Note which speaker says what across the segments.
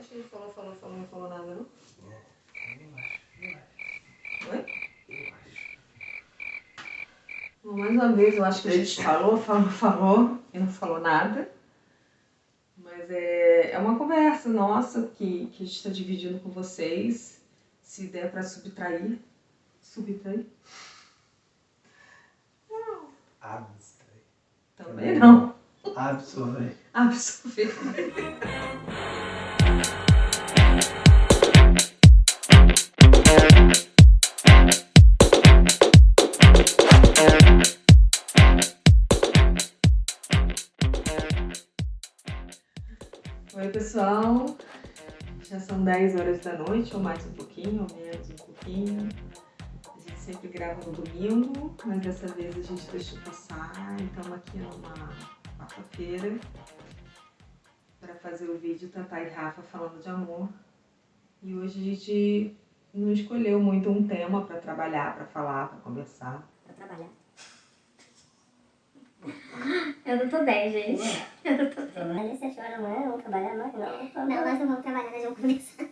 Speaker 1: Acho que ele falou, não falou nada, não?
Speaker 2: Eu acho.
Speaker 1: Oi?
Speaker 2: Eu acho.
Speaker 1: Bom, mais uma vez, eu acho que a gente falou e não falou nada. Mas é uma conversa nossa que a gente está dividindo com vocês. Se der para subtrair. Subtrair?
Speaker 2: Abstrai.
Speaker 1: Também não.
Speaker 2: Absorver.
Speaker 1: Absorver. Oi, pessoal. Já são 10 horas da noite, ou mais um pouquinho, ou menos um pouquinho. A gente sempre grava no domingo, mas dessa vez a gente deixou passar. Então aqui numa quarta-feira para fazer o vídeo Tatá e Rafa falando de amor. E hoje a gente não escolheu muito um tema para trabalhar, para falar, para conversar.
Speaker 3: Pra trabalhar. Eu não tô bem, gente. Eu não tô bem. Mas 7 horas da manhã, vamos trabalhar? Nós não. Não, nós não vamos trabalhar, nós vamos conversar.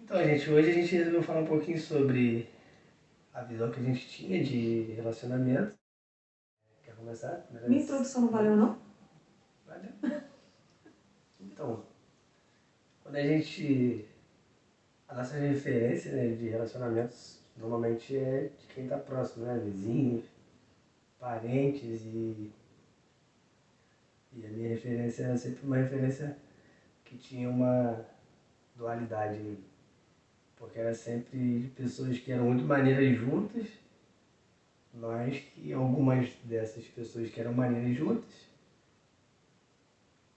Speaker 2: Então, gente, hoje a gente resolveu falar um pouquinho sobre a visão que a gente tinha de relacionamento. Quer começar?
Speaker 1: Minha introdução não valeu, não?
Speaker 2: Valeu. Então, quando a gente... A nossa referência, né, de relacionamentos normalmente é de quem está próximo, né? Vizinhos, parentes e a minha referência era sempre uma referência que tinha uma dualidade, porque era sempre de pessoas que eram muito maneiras juntas, mas que algumas dessas pessoas que eram maneiras juntas,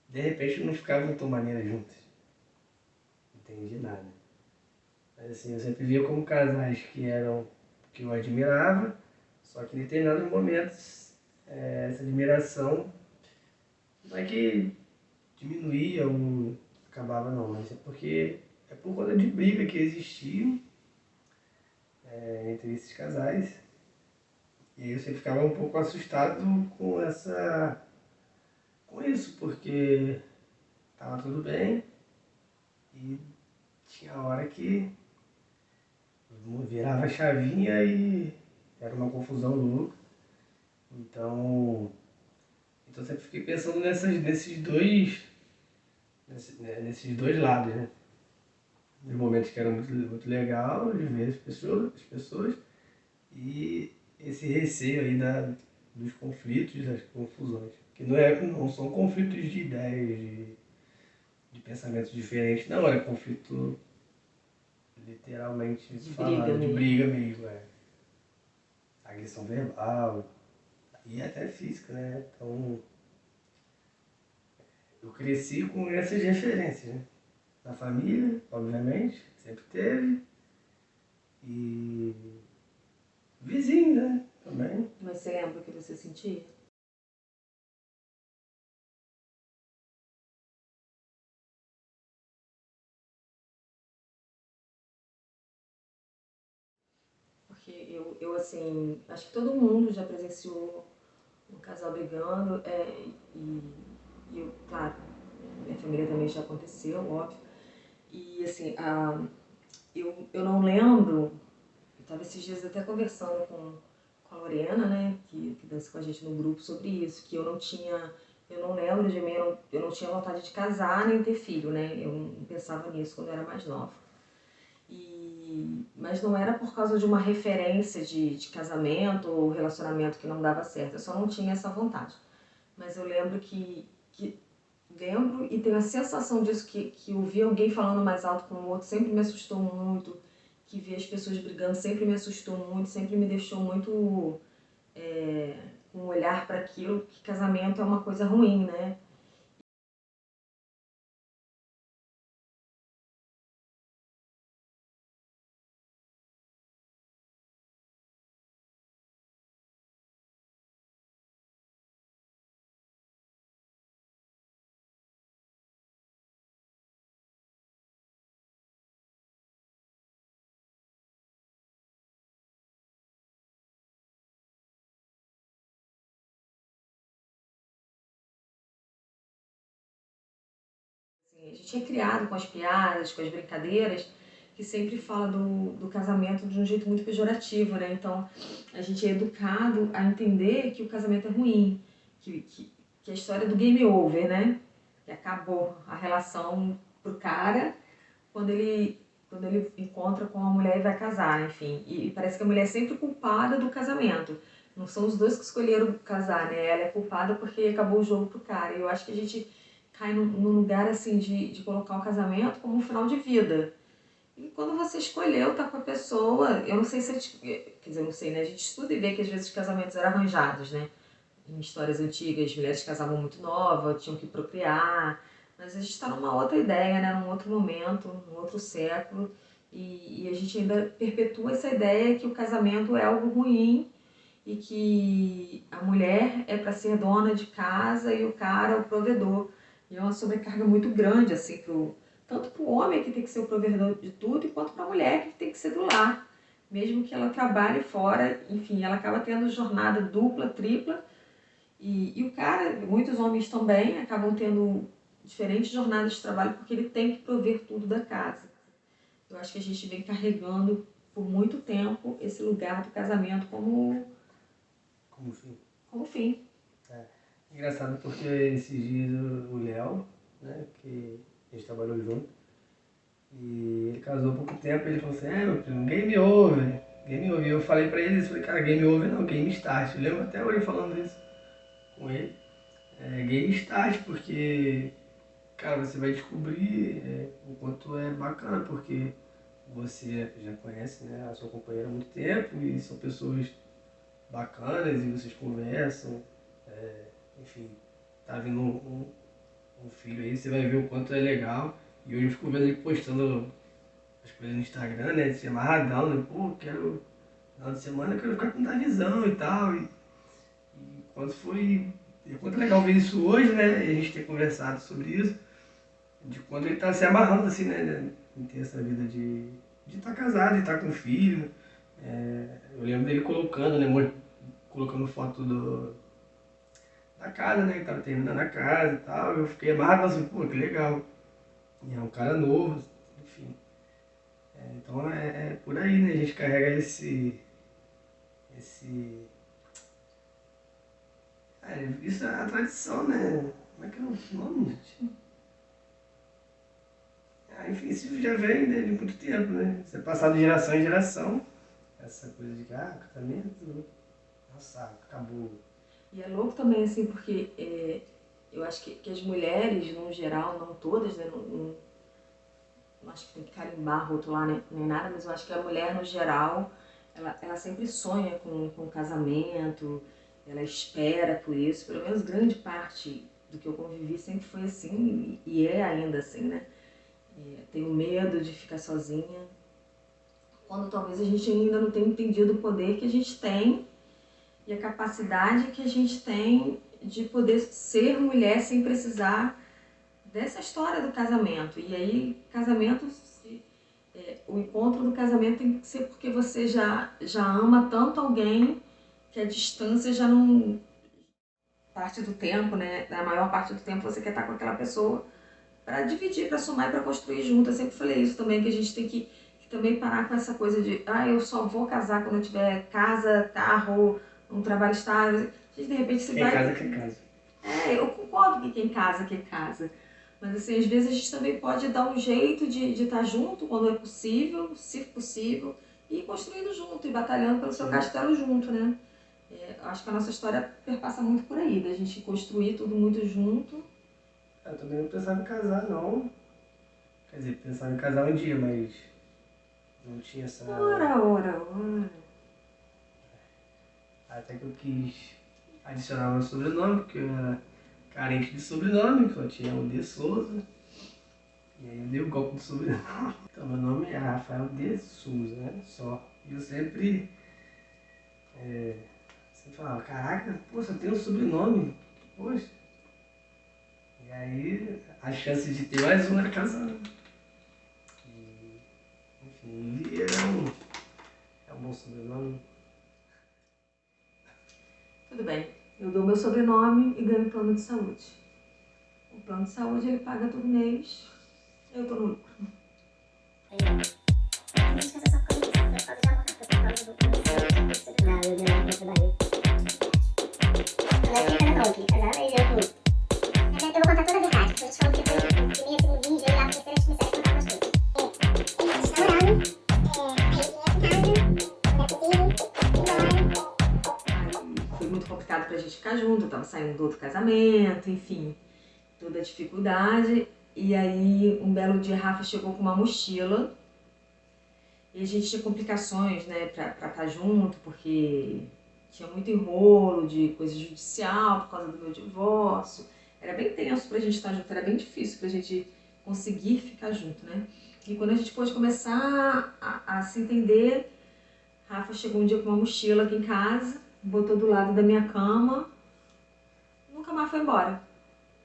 Speaker 2: de repente não ficavam tão maneiras juntas. Não entendi nada. Mas assim, eu sempre via como casais que eu admirava, só que em determinados momentos essa admiração não é que diminuía ou acabava não, mas é porque é por conta de briga que existia entre esses casais. E aí você ficava um pouco assustado com isso, porque tava tudo bem e tinha hora que virava a chavinha e era uma confusão louca. Então eu sempre fiquei pensando nesses dois lados, né? Nos momentos que era muito, muito legal de ver as pessoas e esse receio aí dos conflitos, das confusões. Que não são conflitos de ideias, de pensamentos diferentes, não, era conflito literalmente
Speaker 1: De
Speaker 2: falado,
Speaker 1: briga
Speaker 2: de
Speaker 1: mesmo.
Speaker 2: briga mesmo, agressão verbal e até física, né? Então eu cresci com essas referências, né? Na família, obviamente, sempre teve. E vizinho, né? Também.
Speaker 1: Mas você lembra o que você sentia? Porque eu assim, acho que todo mundo já presenciou um casal brigando, e eu, claro, minha família também já aconteceu, óbvio. E assim, eu não lembro, eu estava esses dias até conversando com a Lorena, né, que dança com a gente no grupo sobre isso, que eu não lembro de mim, eu não tinha vontade de casar nem ter filho, né, eu não pensava nisso quando eu era mais nova. Mas não era por causa de uma referência de casamento ou relacionamento que não dava certo, eu só não tinha essa vontade. Mas eu lembro lembro e tenho a sensação disso, que ouvir alguém falando mais alto com o outro sempre me assustou muito, que ver as pessoas brigando sempre me assustou muito, sempre me deixou muito com um olhar para aquilo, que casamento é uma coisa ruim, né? A gente é criado com as piadas, com as brincadeiras, que sempre fala do casamento de um jeito muito pejorativo, né? Então, a gente é educado a entender que o casamento é ruim, que a história do game over, né? Que acabou a relação pro cara quando ele encontra com a mulher e vai casar, enfim. E parece que a mulher é sempre culpada do casamento. Não são os dois que escolheram casar, né? Ela é culpada porque acabou o jogo pro cara. E eu acho que a gente cai num lugar, assim, de colocar o casamento como um final de vida. E quando você escolheu estar com a pessoa, eu não sei se... Quer dizer, eu não sei, né? A gente estuda e vê que às vezes os casamentos eram arranjados, né? Em histórias antigas, as mulheres casavam muito novas, tinham que procriar. Mas a gente está numa outra ideia, né? Num outro momento, num outro século. E a gente ainda perpetua essa ideia que o casamento é algo ruim e que a mulher é para ser dona de casa e o cara o provedor. E é uma sobrecarga muito grande, assim, tanto para o homem que tem que ser o provedor de tudo, quanto para a mulher que tem que ser do lar. Mesmo que ela trabalhe fora, enfim, ela acaba tendo jornada dupla, tripla. E o cara, muitos homens também, acabam tendo diferentes jornadas de trabalho porque ele tem que prover tudo da casa. Eu acho que a gente vem carregando por muito tempo esse lugar do casamento como
Speaker 2: fim.
Speaker 1: Como fim.
Speaker 2: É. Engraçado porque esses dias o Léo, né, que a gente trabalhou junto, e ele casou há pouco tempo, ele falou assim, meu filho, game over, game over. E eu falei pra ele isso, falei, cara, game over não, game start. Eu lembro até hoje falando isso com ele. Game start, porque, cara, você vai descobrir o quanto é bacana, porque você já conhece, né, a sua companheira há muito tempo e são pessoas bacanas e vocês conversam, enfim, tá vindo um filho aí, você vai ver o quanto é legal. E hoje eu fico vendo ele postando as coisas no Instagram, né, se amarradão, né, pô, quero, final de semana eu quero ficar com Davizão e tal, e quando foi, e quanto é legal ver isso hoje, né, e a gente ter conversado sobre isso, de quando ele tá se amarrando assim, né, em ter essa vida de estar casado, de estar com filho. Eu lembro dele colocando, né, colocando foto da casa, né, que tava terminando a casa e tal. Eu fiquei amarrado assim, pô, que legal. E é um cara novo, enfim. Então é por aí, né, a gente carrega esse isso é a tradição, né? Como é que é o nome, gente? Enfim, isso já vem, né, de muito tempo, né? Isso é passado de geração em geração. Essa coisa de casamento, nossa, acabou.
Speaker 1: E é louco também, assim, porque eu acho que as mulheres, no geral, não todas, né, não acho que tem que carimbar, rotular nem nada, mas eu acho que a mulher, no geral, ela sempre sonha com casamento, ela espera por isso, pelo menos grande parte do que eu convivi sempre foi assim, e é ainda assim, né? Tenho medo de ficar sozinha, quando talvez a gente ainda não tenha entendido o poder que a gente tem e a capacidade que a gente tem de poder ser mulher sem precisar dessa história do casamento. E aí, casamento, o encontro do casamento tem que ser porque você já ama tanto alguém que a distância já não... Parte do tempo, né? Na maior parte do tempo você quer estar com aquela pessoa para dividir, para somar e para construir junto. Eu sempre falei isso também, que a gente tem que também parar com essa coisa de eu só vou casar quando eu tiver casa, carro, um trabalho estável. Gente, de repente você
Speaker 2: Quem
Speaker 1: vai...
Speaker 2: casa, quem casa.
Speaker 1: Eu concordo que quem casa, quem casa. Mas assim, às vezes a gente também pode dar um jeito de estar junto quando é possível, se possível, e ir construindo junto, e batalhando pelo seu castelo junto, né? Acho que a nossa história perpassa muito por aí, da gente construir tudo muito junto.
Speaker 2: Eu também não pensava em casar, não. Quer dizer, pensava em casar um dia, mas não tinha essa...
Speaker 1: Ora.
Speaker 2: Até que eu quis adicionar meu sobrenome, porque eu era carente de sobrenome, só tinha o De Souza. E aí eu dei o golpe do sobrenome. Então meu nome é Rafael De Souza, né? Só. E eu sempre falava, caraca, pô, você tem um sobrenome? Poxa. E aí a chance de ter mais um era casando. E, enfim, Lia é um bom sobrenome.
Speaker 1: Tudo bem, eu dou meu sobrenome e ganho plano de saúde. plano de saúde ele paga todo mês, eu tô no lucro.
Speaker 3: A gente casou só por causa disso, não foi por causa de amor, foi por causa do... Não, eu dei uma coisa da barriga. Não é que não, eu queria casar, mas eu vou contar toda a verdade, porque a gente falou que foi o primeiro, segundo vídeo, e lá no terceiro a gente começou a contar umas coisas. A gente tá namorando,
Speaker 1: Foi muito complicado pra gente ficar junto, eu tava saindo do outro casamento, enfim, toda a dificuldade. E aí, um belo dia, Rafa chegou com uma mochila e a gente tinha complicações, né, pra estar junto, porque tinha muito enrolo de coisa judicial por causa do meu divórcio. Era bem tenso pra gente estar junto, era bem difícil pra gente conseguir ficar junto, né? E quando a gente pôde começar a se entender, Rafa chegou um dia com uma mochila aqui em casa, botou do lado da minha cama, nunca mais foi embora.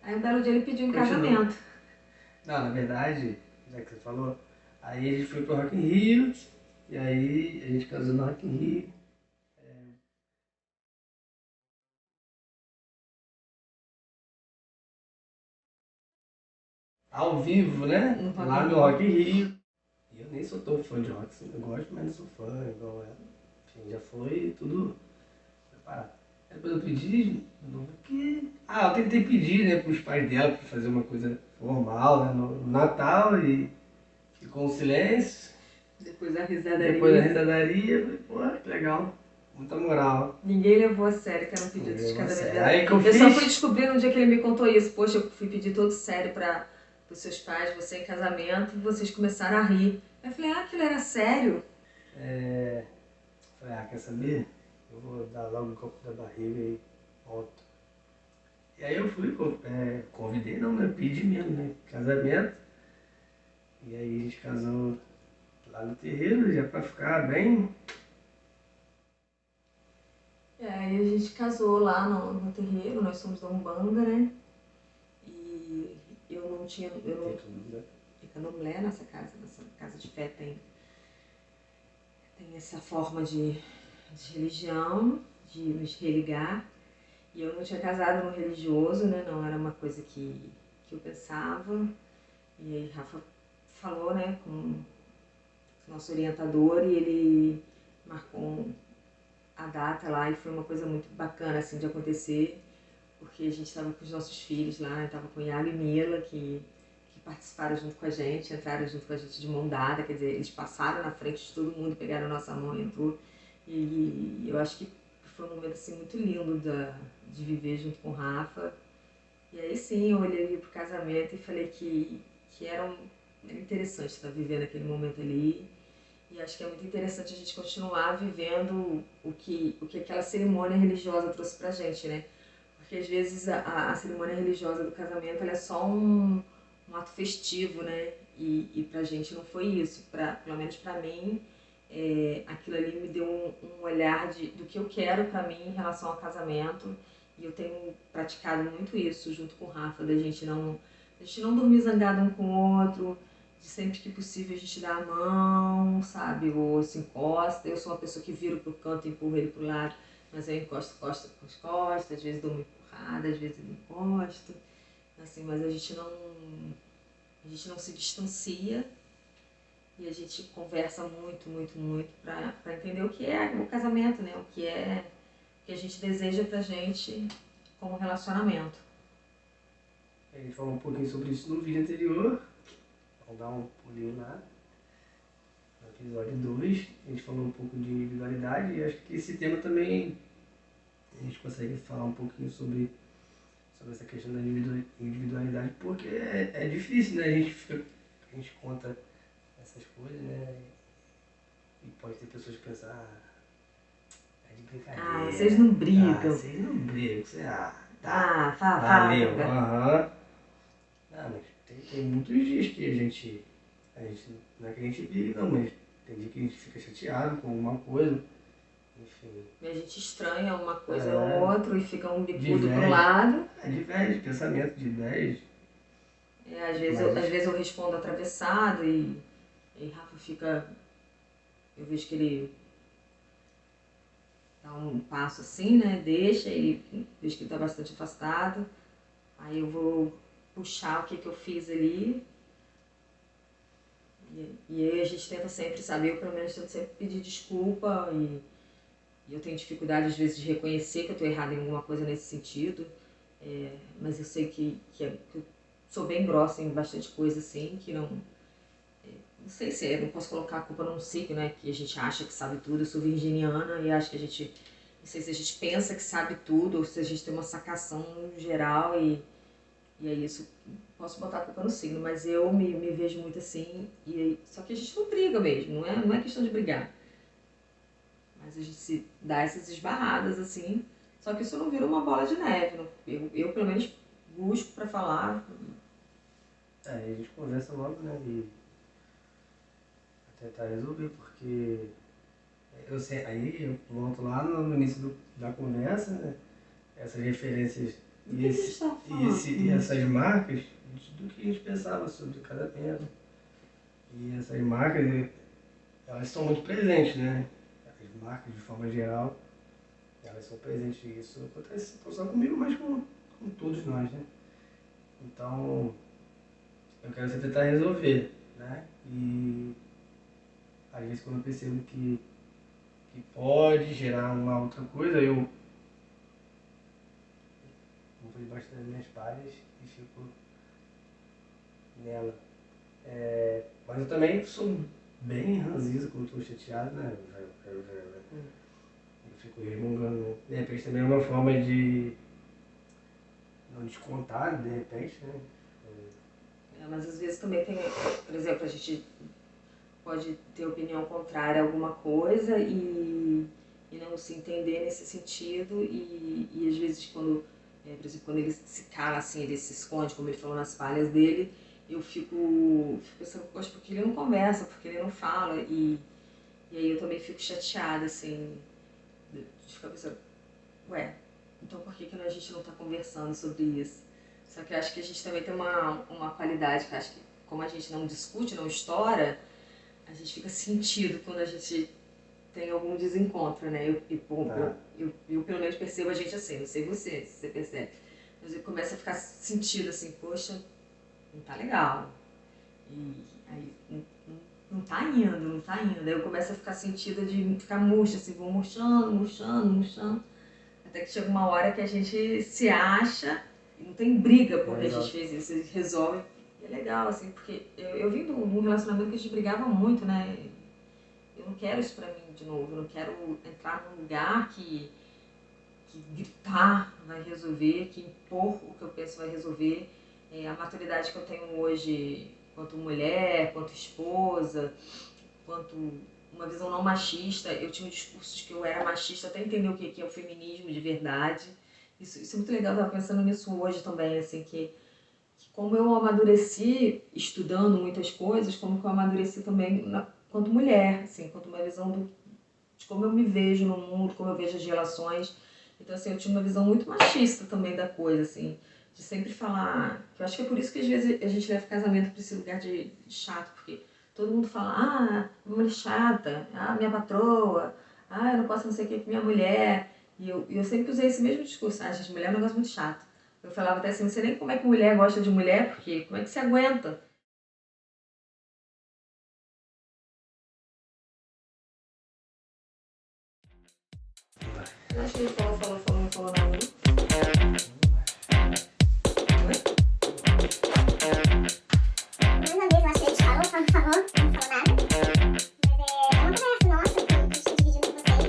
Speaker 1: Aí um belo dia ele pediu em casamento.
Speaker 2: Não, na verdade, já que você falou, aí a gente foi pro Rock in Rio, e aí a gente casou no Rock in Rio. Ao vivo, né?
Speaker 1: No Rock in
Speaker 2: Lá no
Speaker 1: Rio.
Speaker 2: Rock in Rio. E eu nem sou tão fã de rock, assim, eu gosto, mas não sou fã, igual ela. Enfim, já foi tudo preparado. Depois eu pedi, eu tentei pedir, né, pros pais dela pra fazer uma coisa formal, né, no Natal, e ficou um silêncio.
Speaker 1: Depois da risadaria.
Speaker 2: Depois da risadaria, eu falei, pô, que legal, muita moral.
Speaker 1: Ninguém levou a sério que era um pedido de
Speaker 2: Ninguém levou a
Speaker 1: casamento
Speaker 2: sério.
Speaker 1: dela.
Speaker 2: Aí que eu
Speaker 1: Eu só
Speaker 2: fiz-
Speaker 1: fui descobrir no dia que ele me contou isso. Poxa, eu fui pedir todo sério para os seus pais, você em casamento, e vocês começaram a rir. Eu falei, aquilo era sério?
Speaker 2: Falei, quer saber? Eu vou dar logo um copo da barriga e pronto. E aí eu fui, convidei não, né? Pedi mesmo, né? Casamento. E aí a gente casou lá no terreiro, já pra ficar bem.
Speaker 1: Aí a gente casou lá no terreiro, nós somos da Umbanda, né? E eu não tinha. Tem candomblé nessa casa de fé tem essa forma de religião, de nos religar. E eu não tinha casado no religioso, né? Não era uma coisa que eu pensava. E aí Rafa falou, né, com o nosso orientador e ele marcou a data lá e foi uma coisa muito bacana, assim, de acontecer, porque a gente estava com os nossos filhos lá, estava com Iago e Mila, que participaram junto com a gente, entraram junto com a gente de mão dada, quer dizer, eles passaram na frente de todo mundo, pegaram a nossa mão e entrou. E eu acho que foi um momento assim, muito lindo de viver junto com o Rafa. E aí sim, eu olhei pro casamento e falei que era interessante estar vivendo aquele momento ali. E acho que é muito interessante a gente continuar vivendo o que aquela cerimônia religiosa trouxe pra gente, né? Porque às vezes a cerimônia religiosa do casamento ela é só um ato festivo, né? E pra gente não foi isso. Pelo menos pra mim, aquilo ali me deu um olhar do que eu quero pra mim em relação ao casamento. E eu tenho praticado muito isso junto com o Rafa, da gente não dormir zangado um com o outro, de sempre que possível a gente dar a mão, sabe? Ou se encosta. Eu sou uma pessoa que viro pro canto e empurro ele pro lado, mas eu encosto costa com costas, às vezes dou uma empurrada, às vezes eu encosto. Assim, mas a gente não se distancia e a gente conversa muito, muito, muito para entender o que é o casamento, né? O que a gente deseja pra gente como relacionamento.
Speaker 2: A gente falou um pouquinho sobre isso no vídeo anterior. Vamos dar um pulinho lá. No episódio 2, a gente falou um pouco de individualidade e acho que esse tema também a gente consegue falar um pouquinho sobre essa questão da individualidade, porque é difícil, né? A gente conta essas coisas, né? E pode ter pessoas que pensam, é de brincadeira.
Speaker 1: Vocês não brigam.
Speaker 2: Vocês não brigam. Você,
Speaker 1: tá.
Speaker 2: valeu. Não, mas tem muitos dias que a gente, não é que a gente briga, não, mas tem dia que a gente fica chateado com alguma coisa. Enfim.
Speaker 1: E a gente estranha uma coisa ou outra e fica um bicudo pro
Speaker 2: Diverge.
Speaker 1: lado.
Speaker 2: Diverge, pensamento, diverge.
Speaker 1: Às vezes eu respondo atravessado e Rafa fica. Eu vejo que ele dá um passo assim, né? Deixa e vejo que ele tá bastante afastado. Aí eu vou puxar o que eu fiz ali. E aí a gente tenta sempre, sabe, eu pelo menos tento sempre pedir desculpa e eu tenho dificuldade às vezes de reconhecer que eu estou errada em alguma coisa nesse sentido, mas eu sei que eu sou bem grossa em bastante coisa assim, que não sei se não posso colocar a culpa num signo, né, que a gente acha que sabe tudo. Eu sou virginiana e acho que a gente, não sei se a gente pensa que sabe tudo ou se a gente tem uma sacação geral e é isso. Posso botar a culpa no signo, mas eu me vejo muito assim, só que a gente não briga mesmo, não é questão de brigar. Mas a gente se dá essas esbarradas assim, só que isso não vira uma bola de neve. Eu pelo menos busco pra falar.
Speaker 2: A gente conversa logo, né, e tentar resolver, porque eu sei, aí eu volto lá no início da conversa, né, essas referências e essas marcas do que a gente pensava sobre casamento. E essas marcas, elas são muito presentes, né? As marcas, de forma geral, elas são presentes. E isso acontece não só comigo, mas com todos nós, né? Então, eu quero sempre tentar resolver, né? E às vezes quando eu percebo que pode gerar uma outra coisa, eu vou por debaixo das minhas palhas e fico nela. Mas eu também sou bem ranzinza quando estou chateado, né? Eu fico resmungando, né? De repente também é uma forma de não descontar, de repente, né?
Speaker 1: Mas às vezes também tem, por exemplo, a gente pode ter opinião contrária a alguma coisa e não se entender nesse sentido e às vezes quando, por exemplo, quando ele se cala assim, ele se esconde, como ele falou nas falhas dele, eu fico pensando, poxa, porque ele não conversa, porque ele não fala e aí eu também fico chateada, assim, de ficar pensando, ué, então por que a gente não está conversando sobre isso? Só que eu acho que a gente também tem uma qualidade que eu acho que, como a gente não discute, não estoura, a gente fica sentido quando a gente tem algum desencontro, né? Eu pelo menos percebo a gente assim, não sei você, se você percebe. Mas eu começo a ficar sentido assim, poxa, não tá legal. E aí não tá indo. Daí eu começo a ficar sentida de ficar murcha, assim, vou murchando. Até que chega uma hora que a gente se acha e não tem briga porque a gente fez isso, a gente resolve. E é legal, assim, porque eu vim de um relacionamento que a gente brigava muito, né? Eu não quero isso pra mim de novo, eu não quero entrar num lugar que gritar vai resolver, que impor o que eu penso vai resolver. A maturidade que eu tenho hoje, quanto mulher, quanto esposa, quanto uma visão não machista, eu tinha discursos que eu era machista até entender o que é o feminismo de verdade. Isso é muito legal, eu estava pensando nisso hoje também, assim, que como eu amadureci estudando muitas coisas, como que eu amadureci também quanto mulher, assim, quanto uma visão de como eu me vejo no mundo, como eu vejo as relações. Então, assim, eu tinha uma visão muito machista também da coisa, assim, de sempre falar, que eu acho que é por isso que às vezes a gente leva casamento para esse lugar de chato, porque todo mundo fala, mulher chata, minha patroa, eu não posso não sei o que com minha mulher. E eu sempre usei esse mesmo discurso, gente, mulher é um negócio muito chato. Eu falava até assim, não sei nem como é que mulher gosta de mulher, porque como é que você aguenta? Acho que ele falou nada.
Speaker 3: Mais uma vez, eu acho que eles falam, não falou nada. Mas é uma conversa nossa que a gente tá dividindo com vocês.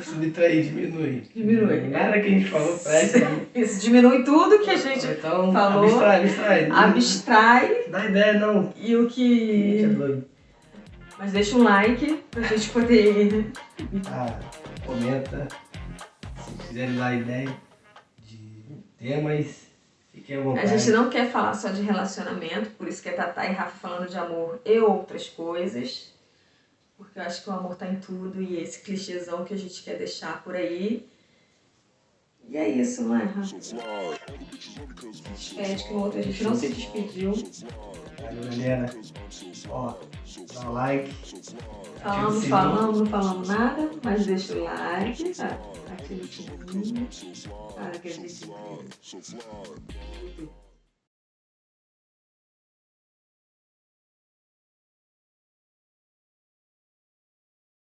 Speaker 2: Subtrair, diminui.
Speaker 1: Nada
Speaker 2: que a gente falou presta.
Speaker 1: Isso diminui tudo que a gente
Speaker 2: então,
Speaker 1: falou. Abstrai.
Speaker 2: Dá ideia, não.
Speaker 1: E o que...
Speaker 2: Gente, é doido.
Speaker 1: Mas deixa um like pra gente poder...
Speaker 2: Comenta. Se quiserem dar ideia de temas, fiquem à vontade.
Speaker 1: A gente não quer falar só de relacionamento, por isso que é Tatá e Rafa falando de amor e outras coisas. Porque eu acho que o amor tá em tudo e esse clichêzão que a gente quer deixar por aí. E é isso, não é, Rafa? Despede, que no outro a gente não se despediu.
Speaker 2: Valeu, galera. Ó, dá um like.
Speaker 1: Não falamos nada, mas deixa o like, tá? Ativa o sininho. Para que a gente